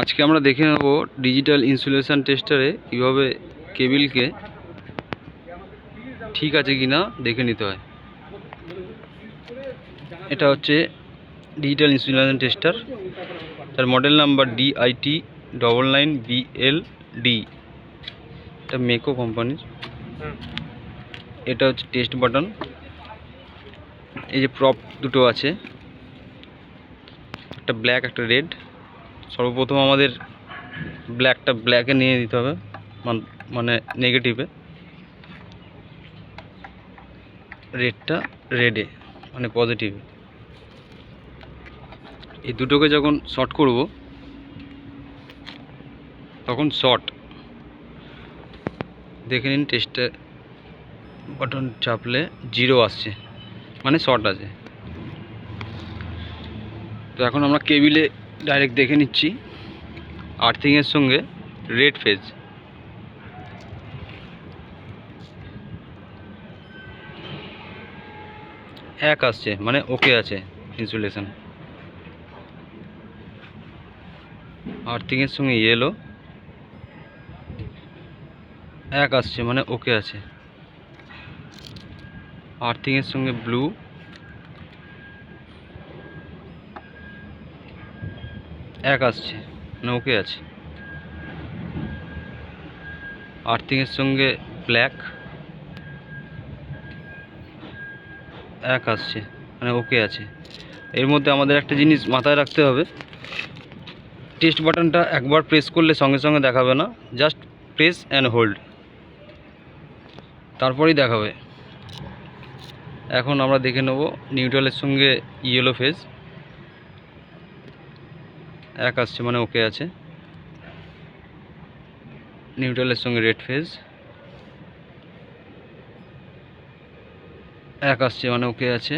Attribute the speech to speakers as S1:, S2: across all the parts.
S1: আজকে আমরা দেখে নেব ডিজিটাল ইনসুলেশন টেস্টারে কীভাবে কেবিলকে ঠিক আছে কিনা দেখে নিতে হয়। এটা হচ্ছে ডিজিটাল ইনসুলেশন টেস্টার, তার মডেল নাম্বার DIT99BLD। এটা মেকো কোম্পানির। এটা হচ্ছে টেস্ট বাটন। এই যে প্রপ দুটো আছে, একটা ব্ল্যাক একটা রেড। সর্বপ্রথম আমাদের ব্ল্যাকে নিয়ে দিতে হবে, মানে নেগেটিভে, রেডটা রেডে মানে পজিটিভে। এই দুটোকে যখন শর্ট করব তখন শর্ট দেখে নিন। টেস্টে বাটন চাপলে 0 আসছে, মানে শর্ট আছে। তো এখন আমরা কেবিলে ডাইরেক্ট দেখে নিচ্ছি আর্থিংয়ের সঙ্গে রেড ফেজ। এক আসছে, মানে ওকে আছে ইনসুলেশন। আর্থিংয়ের সঙ্গে ইয়েলো এক আসছে, মানে ওকে আছে। আর্থিংয়ের সঙ্গে ব্লু এক আসছে, মানে ওকে আছে। আর্থিংয়ের সঙ্গে ব্ল্যাক এক আসছে, মানে ওকে আছে। এর মধ্যে আমাদের একটা জিনিস মাথায় রাখতে হবে, টেস্ট বাটনটা একবার প্রেস করলে সঙ্গে সঙ্গে দেখাবে না, জাস্ট প্রেস অ্যান্ড হোল্ড, তারপরেই দেখাবে। এখন আমরা দেখে নেব নিউট্রালের সঙ্গে ইয়েলো ফেজ এক আসছে, মানে ওকে আছে। নিউট্রালের সঙ্গে রেড ফেজ এক আসছে, মানে ওকে আছে।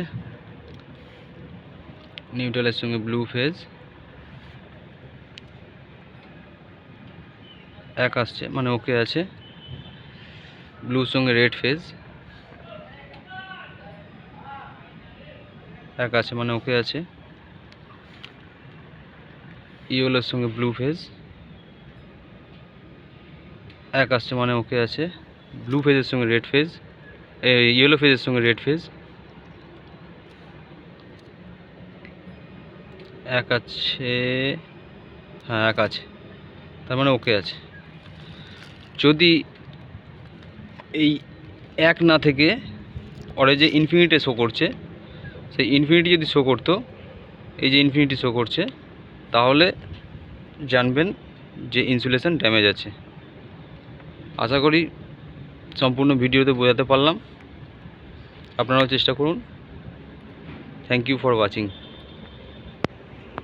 S1: নিউট্রালের সঙ্গে ব্লু ফেজ এক আসছে, মানে ওকে আছে। ব্লুর সঙ্গে রেড ফেজ এক আছে, মানে ওকে আছে। ইয়েলোর সঙ্গে ব্লু ফেজ এক আসছে, মানে ওকে আছে। ব্লু ফেজের সঙ্গে রেড ফেজ, ইয়েলো ফেজের সঙ্গে রেড ফেজ এক আছে, হ্যাঁ এক আছে, তার মানে ওকে আছে। যদি এই এক না থেকে ওরে যে ইনফিনিটি শো করছে, সেই ইনফিনিটি যদি শো করতো, এই যে ইনফিনিটি শো করছে, তাহলে জানবেন যে ইনসুলেশন ড্যামেজ আছে। আশা করি সম্পূর্ণ ভিডিওতে বোঝাতে পারলাম। আপনারাও চেষ্টা করুন। Thank you for watching.